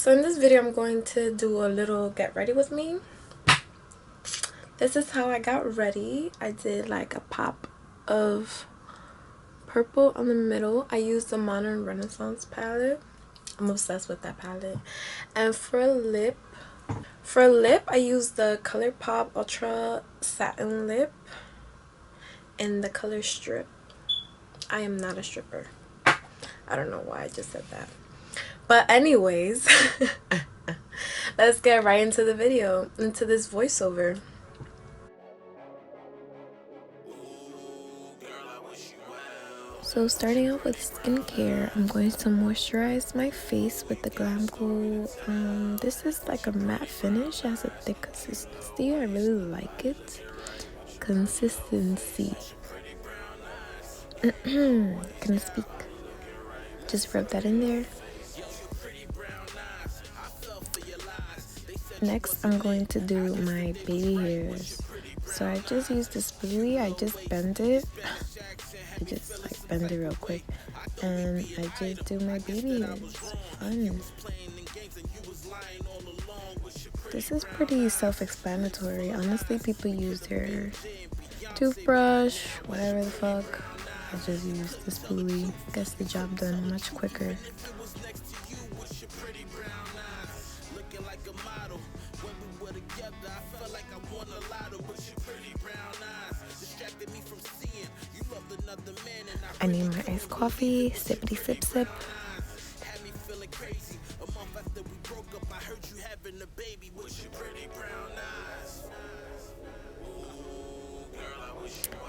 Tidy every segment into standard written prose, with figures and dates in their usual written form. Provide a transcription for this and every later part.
So in this video, I'm going to do a little get ready with me. This is how I got ready. I did like a pop of purple on the middle. I used the Modern Renaissance palette. I'm obsessed with that palette. And for lip, I used the ColourPop Ultra Satin Lip in the color Strip. I am not a stripper. I don't know why I just said that. But anyways, let's get right into the video, into this voiceover. So starting off with skincare, I'm going to moisturize my face with the Glam Glow. This is like a matte finish, it has a thick consistency. I really like it. Consistency. Can speak. Just rub that in there. Next, I'm going to do my baby hairs. So I just use this spoolie. I just bend it. I just like bend it real quick, and I just do my baby hairs. Fun. This is pretty self-explanatory. Honestly, people use their toothbrush, whatever the fuck. I just use the spoolie. Gets the job done much quicker. I need my iced coffee, sippity sip sip.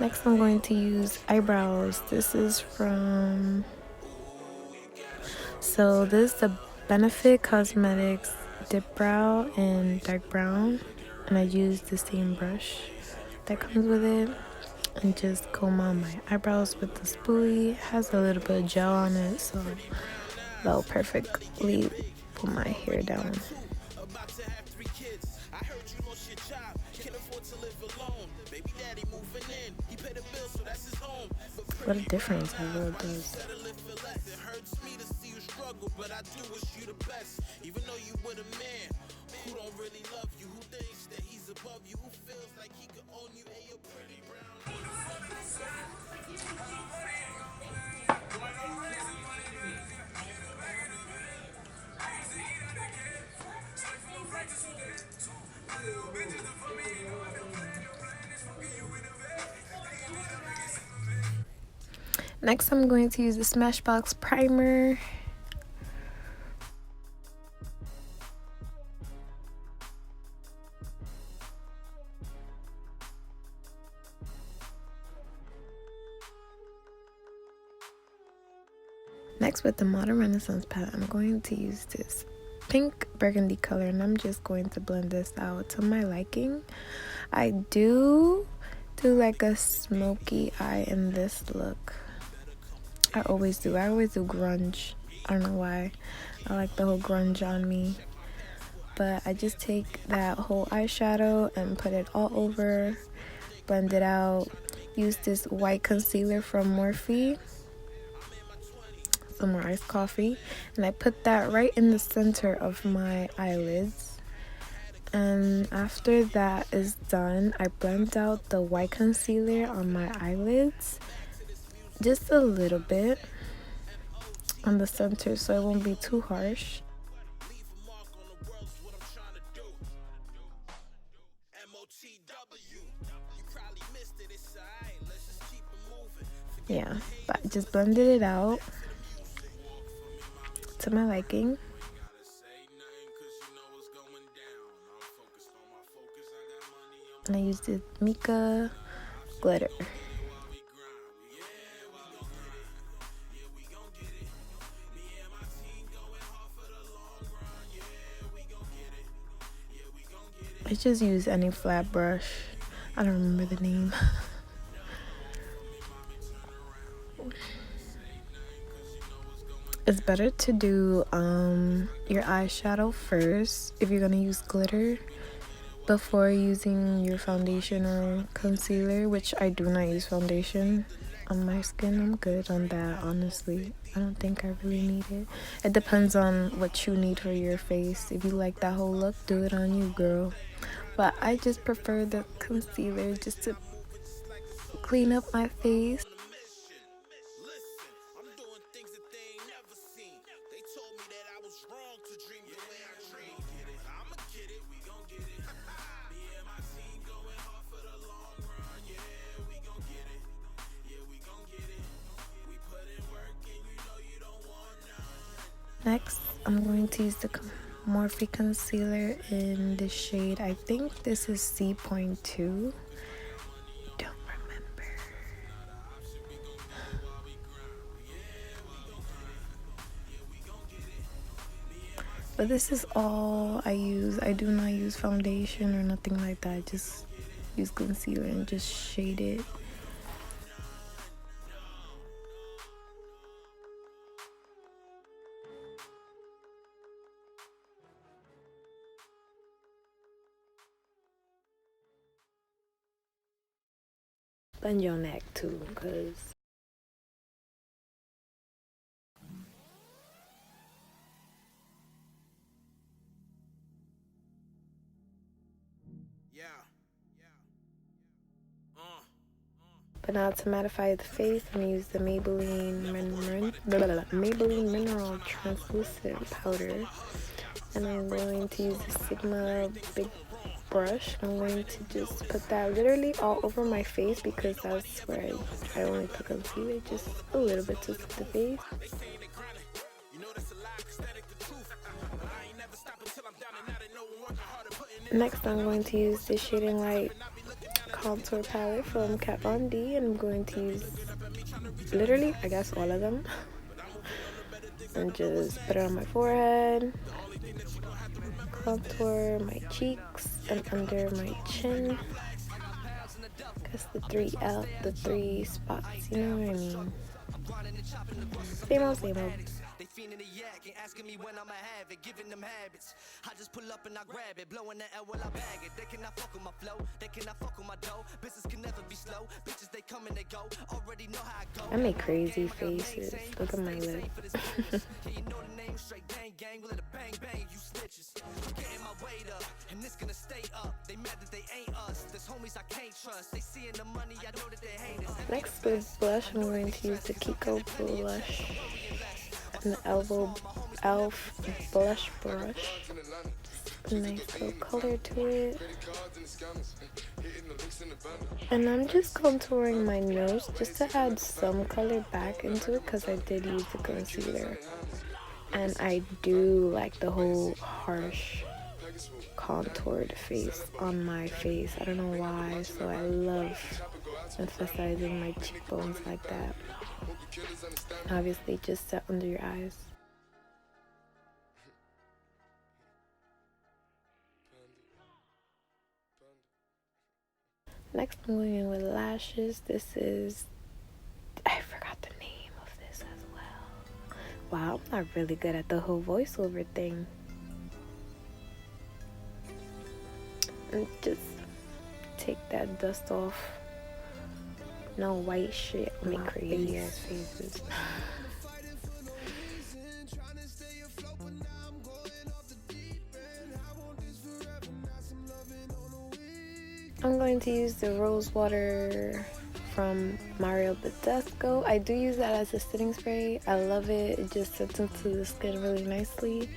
Next, I'm going to use eyebrows. This is from, so this is the Benefit Cosmetics Dip Brow in dark brown, and I use the same brush that comes with it, and just comb out my eyebrows with the spoolie. It has a little bit of gel on it, so that'll perfectly pull my hair down. What a difference it really does. Next, I'm going to use the Smashbox primer. Next, with the Modern Renaissance palette, I'm going to use this pink burgundy color, and I'm just going to blend this out to my liking. I do like a smoky eye in this look. I always do grunge. I don't know why. I like the whole grunge on me. But I just take that whole eyeshadow and put it all over, blend it out. Use this white concealer from Morphe, some more iced coffee, and I put that right in the center of my eyelids. And after that is done, I blend out the white concealer on my eyelids, just a little bit on the center so it won't be too harsh. Yeah, but I just blended it out to my liking. And I used the Mika glitter. I just use any flat brush. I don't remember the name. It's better to do your eyeshadow first if you're gonna use glitter before using your foundation or concealer, which I do not use foundation. on my skin, I'm good on that, honestly. I don't think I really need it. It depends on what you need for your face. If you like that whole look, do it on you, girl. But I just prefer the concealer just to clean up my face. Next, I'm going to use the Morphe concealer in the shade, I think this is C.2. Don't remember. But this is all I use. I do not use foundation or nothing like that. Just use concealer and just shade it. Blend your neck too, because but now to mattify the face, I'm gonna use the Maybelline Mineral Translucent Powder, and I'm going to use the Sigma big brush. I'm going to just put that literally all over my face because that's where I only put concealer, just a little bit to the face. Next, I'm going to use the Shading Light contour palette from Kat Von D, and I'm going to use literally, I guess, all of them, and just put it on my forehead, contour my cheeks and under my chin. Guess the three spots, you know what I mean? Same old, same old. They fiending the yak and asking me when I'ma have it, giving them habits. I just pull up and I grab it, blowing the L while I bag it. They cannot fuck with my flow, they cannot fuck with my dough. Business can never be slow, bitches they come and they go. Already know how I go. I make crazy faces. Look at my lip. You know the name straight gang gang, will it a bang bang, you snitches. Getting my weight up, and this gonna stay up. They mad that they ain't us. There's homies I can't trust. They seeing the money, I know that they hate us. Next with blush, I'm going to use the Kiko blush. An elf blush brush. Just a nice little color to it. And I'm just contouring my nose just to add some color back into it because I did use the concealer. And I do like the whole harsh contoured face on my face. I don't know why, so I love emphasizing my cheekbones like that. Obviously, just set under your eyes. Next, I'm going in with lashes. This is, I forgot the name of this as well. Wow, I'm not really good at the whole voiceover thing. And just take that dust off. No white shit on my crazy ass faces. I'm going to use the rose water from Mario Badescu. I do use that as a setting spray. I love it. It just sets into the skin really nicely.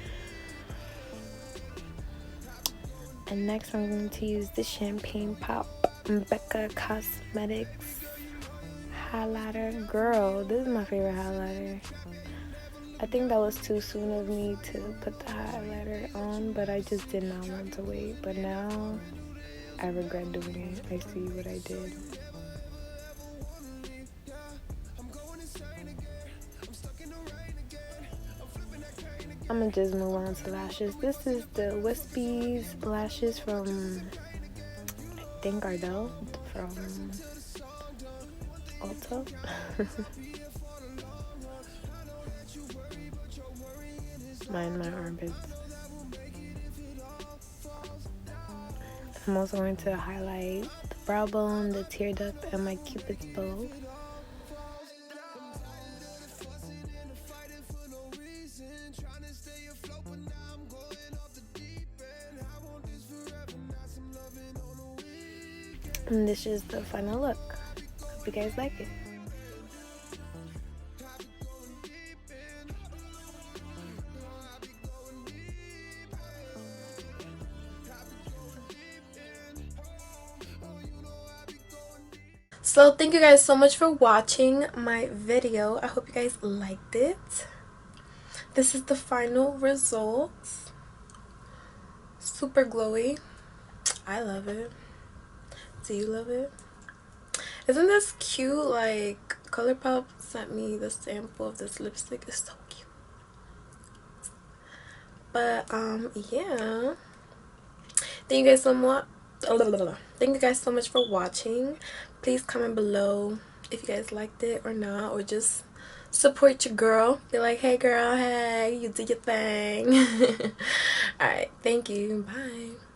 And next I'm going to use the Champagne Pop Becca Cosmetics highlighter. Girl, this is my favorite highlighter. I think that was too soon of me to put the highlighter on, but I just did not want to wait. But now I regret doing it. I see what I did. I'm gonna just move on to lashes. This is the Wispies lashes from, I think, Ardell from Ulta. Mind my armpits. I'm also going to highlight the brow bone, the tear duct, and my cupid's bow. And this is the final look. Hope you guys like it. So thank you guys so much for watching my video. I hope you guys liked it. This is the final result. Super glowy. I love it. Do you love it? Isn't this cute? Like, ColourPop sent me the sample of this lipstick. It's so cute. But yeah, thank you guys so much. Thank you guys so much for watching. Please comment below if you guys liked it or not, or just support your girl. Be like, hey girl, hey, you do your thing. All right, thank you. Bye.